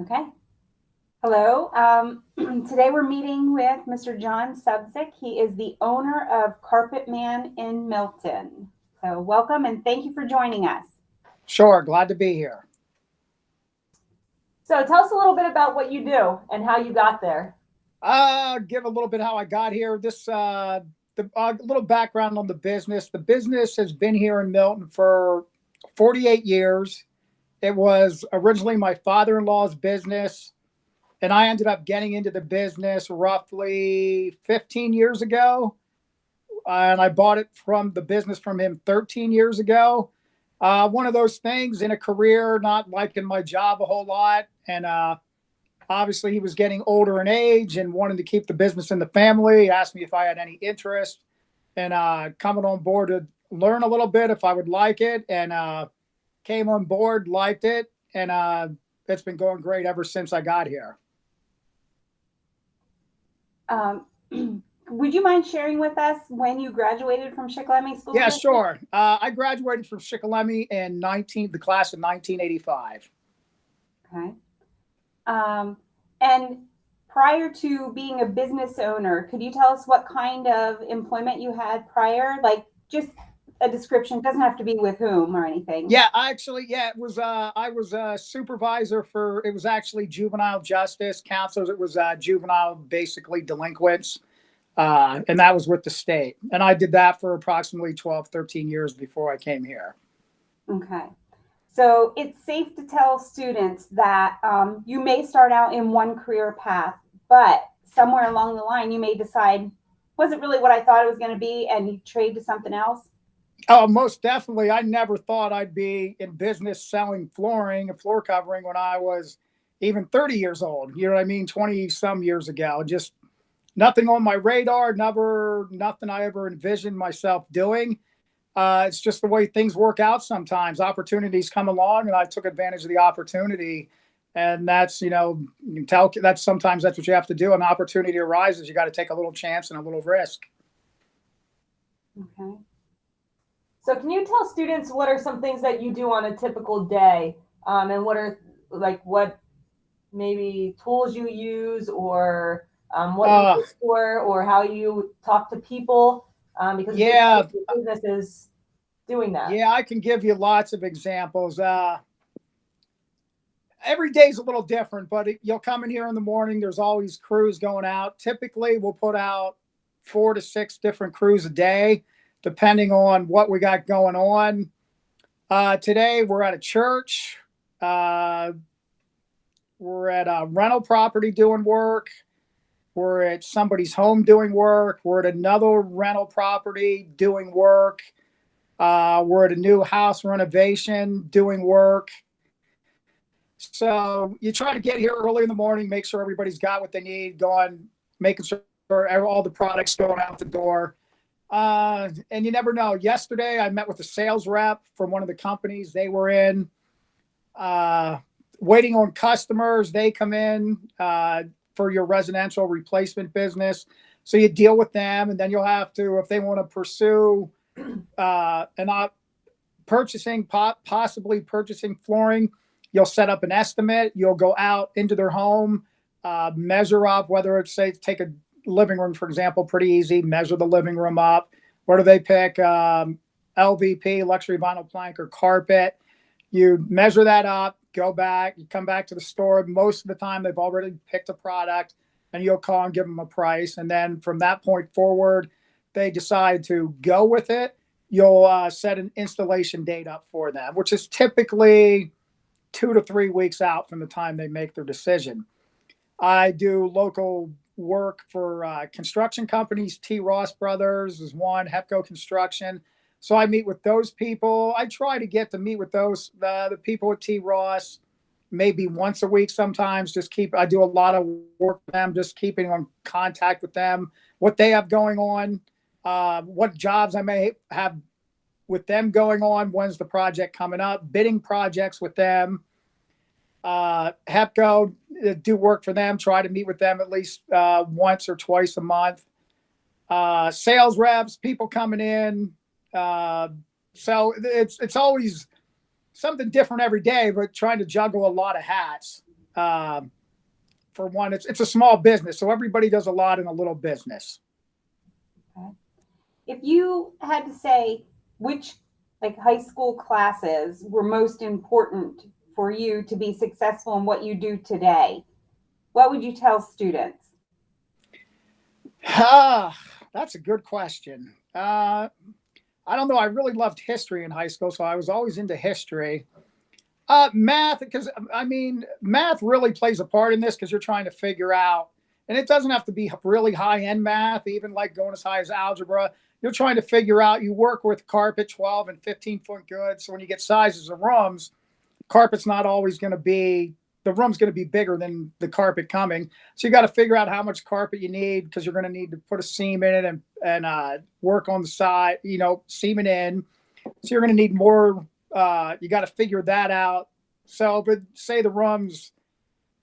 Okay. Hello. Today we're meeting with Mr. John Supsic. He is the owner of Carpetman in Milton. So welcome and thank you for joining us. Sure, glad to be here. So tell us a little bit about what you do and how you got there. Give a little bit how I got here. Little background on the business. The business has been here in Milton for 48 years. It was originally my father-in-law's business, and I ended up getting into the business roughly 15 years ago. And I bought it from the business from him 13 years ago. One of those things in a career, not liking my job a whole lot, and obviously he was getting older in age and wanted to keep the business in the family. He asked me if I had any interest in coming on board to learn a little bit if I would like it, and came on board, liked it, and it's been going great ever since I got here. Um, would you mind sharing with us when you graduated from Shikellamy School Yeah, District? sure. I graduated from Shikellamy in the class of 1985. Okay. And prior to being a business owner, could you tell us what kind of employment you had prior? Like just a description, it doesn't have to be with whom or anything. It was I was a supervisor for, it was actually juvenile justice counselors. It was juvenile, basically delinquents. And that was with the state. And I did that for approximately 12, 13 years before I came here. Okay. So it's safe to tell students that you may start out in one career path, but somewhere along the line, you may decide, wasn't really what I thought it was going to be, and you trade to something else. Oh, most definitely. I never thought I'd be in business selling flooring and floor covering when I was even 30 years old. You know what I mean? 20 some years ago. Just nothing on my radar, nothing I ever envisioned myself doing. It's just the way things work out sometimes. Opportunities come along, and I took advantage of the opportunity. And that's, you can tell that's sometimes that's what you have to do. An opportunity arises, you got to take a little chance and a little risk. Okay. So can you tell students what are some things that you do on a typical day, and what are what maybe tools you use, or what you Uh, look for, or how you talk to people, because a big yeah, part of your business is doing that. yeah, I can give you lots of examples. Every day's a little different, but you'll come in here in the morning. There's always crews going out. Typically, we'll put out 4 to 6 different crews a day, depending on what we got going on. Today, we're at a church. Uh, we're at a rental property doing work. We're at somebody's home doing work. We're at another rental property doing work. We're at a new house renovation doing work. So you try to get here early in the morning, make sure everybody's got what they need going, making sure all the products going out the door. And you never know. Yesterday, I met with a sales rep from one of the companies they were in, uh, waiting on customers. They come in for your residential replacement business. So you deal with them, and then you'll have to, if they want to pursue possibly purchasing flooring, you'll set up an estimate. You'll go out into their home, measure up, whether it's, say, take a living room, for example, pretty easy, measure the living room up. Where do they pick? LVP, luxury vinyl plank, or carpet. You measure that up, go back, you come back to the store. Most of the time, they've already picked a product, and you'll call and give them a price. And then from that point forward, they decide to go with it. You'll set an installation date up for them, which is typically 2 to 3 weeks out from the time they make their decision. I do local work for construction companies. T. Ross Brothers is one, Hepco Construction. So I meet with those people. I try to get to meet with the people at T. Ross maybe once a week sometimes. I do a lot of work with them, just keeping on contact with them, what they have going on, what jobs I may have with them going on, when's the project coming up, bidding projects with them. Hepco, do work for them, try to meet with them at least once or twice a month. Sales reps, people coming in. So it's always something different every day, but trying to juggle a lot of hats. For one, it's a small business, so everybody does a lot in a little business. Okay. If you had to say which like high school classes were most important for you to be successful in what you do today, what would you tell students? That's a good question. I don't know. I really loved history in high school, so I was always into history. Math, because I mean, math really plays a part in this because you're trying to figure out, and it doesn't have to be really high end math, even like going as high as algebra. You're trying to figure out, you work with carpet, 12 and 15-foot goods. So when you get sizes of rooms, carpet's not always going to be, the room's going to be bigger than the carpet coming. So you got to figure out how much carpet you need because you're going to need to put a seam in it and work on the side, seam it in. So you're going to need more. You got to figure that out. So, but say the room's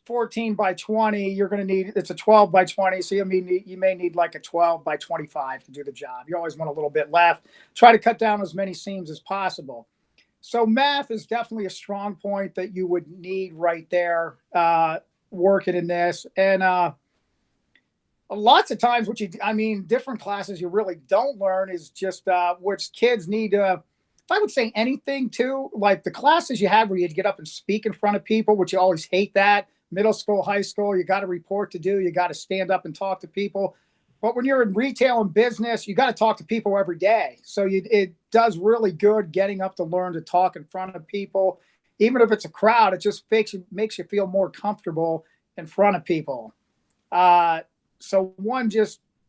14 by 20, you're going to need, it's a 12 by 20. So you may need like a 12 by 25 to do the job. You always want a little bit left. Try to cut down as many seams as possible. So math is definitely a strong point that you would need right there, working in this. And lots of times different classes you really don't learn is just which kids need to, if I would say anything too, like the classes you had where you'd get up and speak in front of people, which you always hate that. Middle school, high school, you got a report to do. You got to stand up and talk to people. But when you're in retail and business, you got to talk to people every day. So it does really good getting up to learn to talk in front of people. Even if it's a crowd, it just makes you feel more comfortable in front of people. So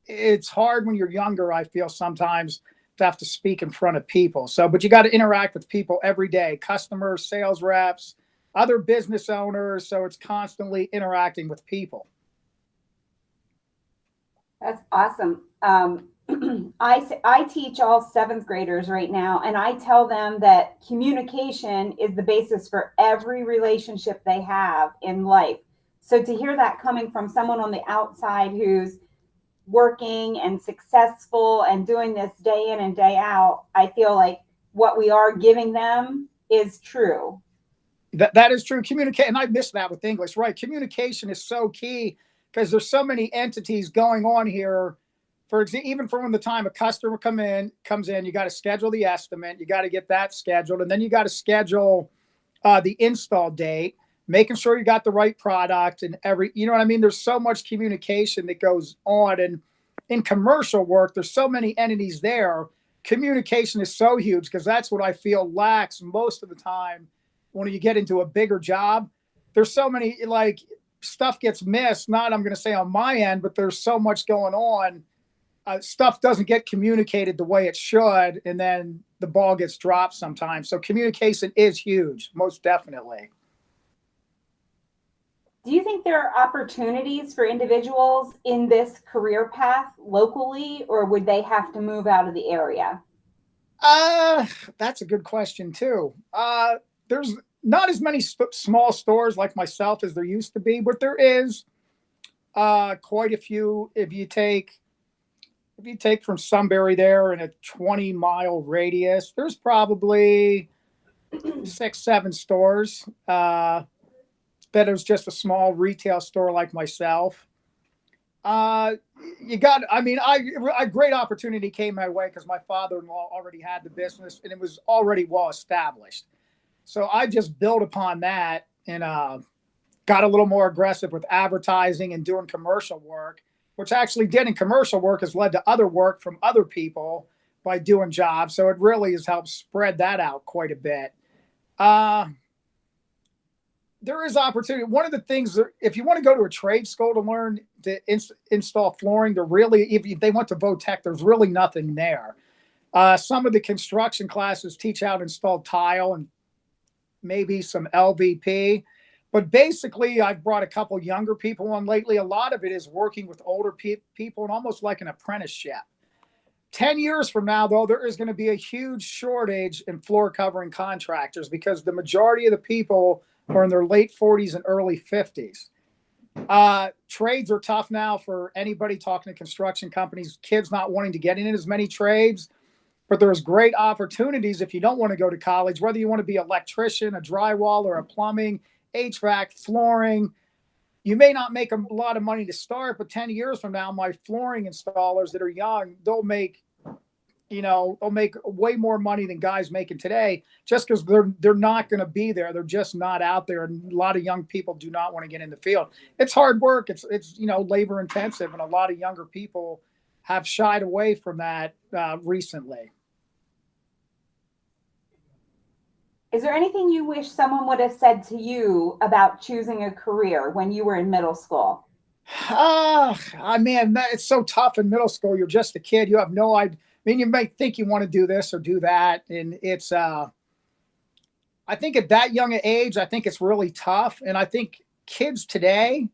it's hard when you're younger, I feel sometimes, to have to speak in front of people. But you got to interact with people every day, customers, sales reps, other business owners. So it's constantly interacting with people. That's awesome. I teach all seventh graders right now, and I tell them that communication is the basis for every relationship they have in life. So to hear that coming from someone on the outside who's working and successful and doing this day in and day out, I feel like what we are giving them is true. That is true. Communicate, and I missed that with English, right? Communication is so key because there's so many entities going on here. For example, even from the time a customer comes in, you got to schedule the estimate, you got to get that scheduled, and then you got to schedule the install date, making sure you got the right product and you know what I mean? There's so much communication that goes on, and in commercial work, there's so many entities there. Communication is so huge because that's what I feel lacks most of the time when you get into a bigger job. There's so many, like, stuff gets missed. Not, I'm going to say on my end, but there's so much going on. Stuff doesn't get communicated the way it should, and then the ball gets dropped sometimes. So communication is huge, most definitely. Do you think there are opportunities for individuals in this career path locally, or would they have to move out of the area? That's a good question too. There's not as many small stores like myself as there used to be, but there is quite a few. If you take from Sunbury there in a 20-mile radius, there's probably 6-7 stores that is just a small retail store like myself. A great opportunity came my way because my father-in-law already had the business and it was already well established. So I just built upon that and got a little more aggressive with advertising and doing commercial work, which actually did in commercial work has led to other work from other people by doing jobs. So it really has helped spread that out quite a bit. There is opportunity. One of the things, if you want to go to a trade school to learn to install flooring, if they went to Votech, there's really nothing there. Some of the construction classes teach how to install tile and maybe some LVP. But basically, I've brought a couple younger people on lately. A lot of it is working with older people and almost like an apprenticeship. 10 years from now, though, there is going to be a huge shortage in floor covering contractors because the majority of the people are in their late 40s and early 50s. Trades are tough now for anybody talking to construction companies, kids not wanting to get in as many trades, but there's great opportunities if you don't want to go to college, whether you want to be an electrician, a drywaller, a plumbing, HVAC, flooring. You may not make a lot of money to start, but 10 years from now, my flooring installers that are young, they'll make way more money than guys making today, just because they're not going to be there. They're just not out there. And a lot of young people do not want to get in the field. It's hard work. It's labor intensive, and a lot of younger people have shied away from that recently. Is there anything you wish someone would have said to you about choosing a career when you were in middle school? It's so tough in middle school. You're just a kid. You have no idea. I mean, you might think you want to do this or do that. And it's, I think at that young age, I think it's really tough. And I think kids today,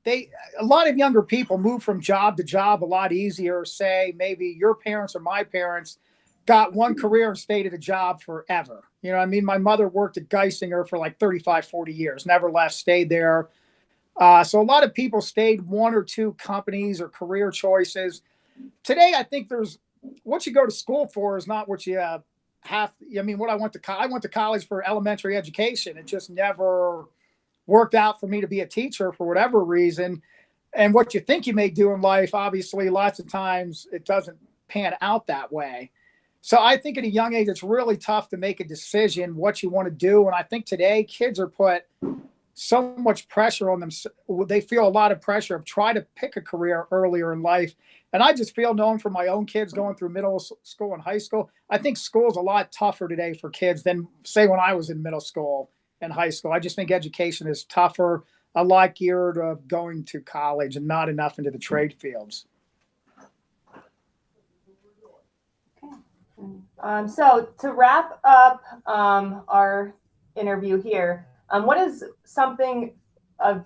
a lot of younger people move from job to job a lot easier. Say maybe your parents or my parents got one career and stayed at a job forever. You know what I mean? My mother worked at Geisinger for like 35, 40 years, never left, stayed there. So a lot of people stayed one or two companies or career choices. Today, I think what you go to school for is not what you have. I mean, I went to college for elementary education. It just never worked out for me to be a teacher for whatever reason. And what you think you may do in life, obviously, lots of times it doesn't pan out that way. So I think at a young age, it's really tough to make a decision what you want to do. And I think today kids are put so much pressure on them. They feel a lot of pressure of trying to pick a career earlier in life. And I just feel, knowing from my own kids going through middle school and high school, I think school's a lot tougher today for kids than, say, when I was in middle school and high school. I just think education is tougher, a lot geared of going to college and not enough into the trade fields. So to wrap up our interview here, what is something of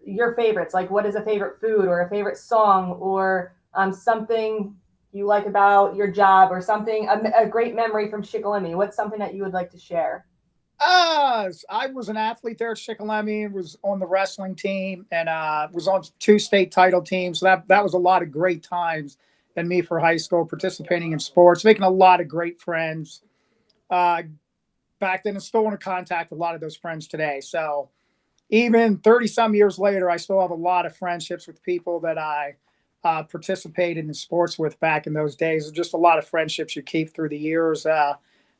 your favorites? Like, what is a favorite food or a favorite song, or something you like about your job, or something, a great memory from Shikellamy? What's something that you would like to share? I was an athlete there at Shikellamy, was on the wrestling team, and was on 2 state title teams. So that was a lot of great times. And me for high school, participating in sports, making a lot of great friends back then, and still in contact with a lot of those friends today. So even 30 some years later, I still have a lot of friendships with people that I participated in sports with back in those days. There's just a lot of friendships you keep through the years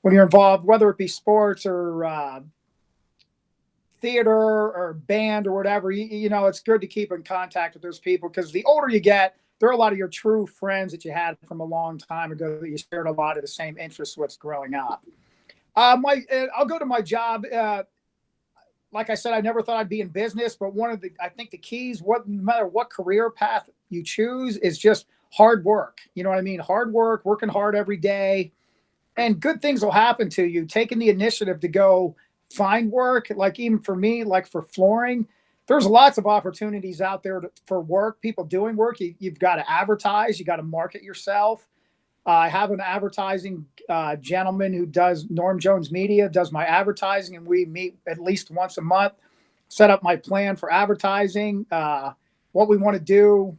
when you're involved, whether it be sports or theater or band or whatever. It's good to keep in contact with those people, because the older you get, there are a lot of your true friends that you had from a long time ago that you shared a lot of the same interests with growing up. I'll go to my job. Like I said, I never thought I'd be in business, but I think the keys, no matter what career path you choose, is just hard work. You know what I mean? Hard work, working hard every day, and good things will happen to you. Taking the initiative to go find work, like even for me, like for flooring, there's lots of opportunities out there for work, people doing work. You've got to advertise, you got to market yourself. I have an advertising gentleman who does, Norm Jones Media, does my advertising, and we meet at least once a month, set up my plan for advertising, what we want to do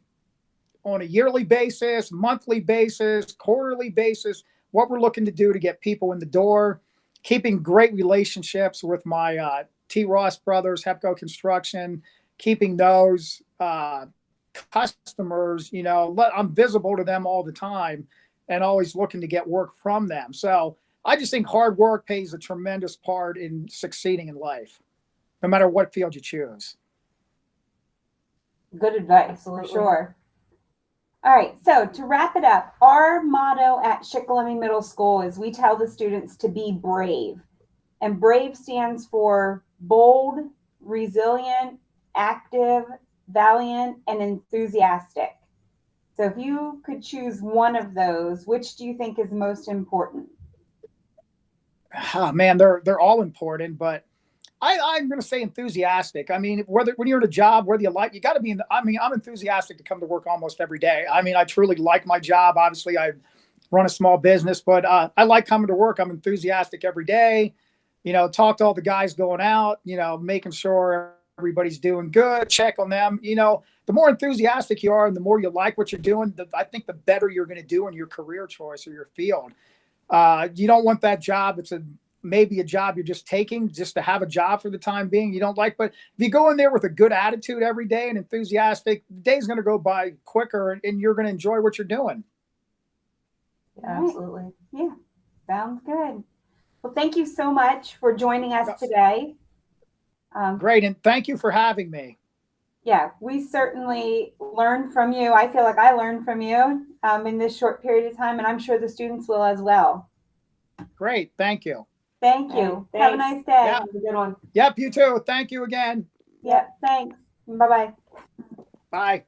on a yearly basis, monthly basis, quarterly basis, what we're looking to do to get people in the door, keeping great relationships with my T. Ross Brothers, Hepco Construction, keeping those customers, I'm visible to them all the time and always looking to get work from them. So I just think hard work plays a tremendous part in succeeding in life, no matter what field you choose. Good advice, for sure. All right, so to wrap it up, our motto at Shikellamy Middle School is we tell the students to be brave. And BRAVE stands for bold, resilient, active, valiant, and enthusiastic. So if you could choose one of those, which do you think is most important? Oh, man, they're all important, but I'm going to say enthusiastic. I mean, when you're in a job, whether you got to be I'm enthusiastic to come to work almost every day. I mean, I truly like my job. Obviously, I run a small business, but I like coming to work. I'm enthusiastic every day. Talk to all the guys going out, making sure everybody's doing good, check on them. The more enthusiastic you are and the more you like what you're doing, I think the better you're going to do in your career choice or your field. You don't want that job. It's a maybe a job you're just taking just to have a job for the time being you don't like. But if you go in there with a good attitude every day and enthusiastic, the day's going to go by quicker and you're going to enjoy what you're doing. Yeah, Right. absolutely. Yeah, sounds good. Well, thank you so much for joining us Yes. today. Great. And thank you for having me. Yeah, we certainly learned from you. I feel like I learned from you in this short period of time, and I'm sure the students will as well. Great. Thank you. Thank Hey, you. Have a thanks. nice day. Yeah. Have a good one. Yep. You too. Thank you again. Yep, thanks. Bye-bye. Bye.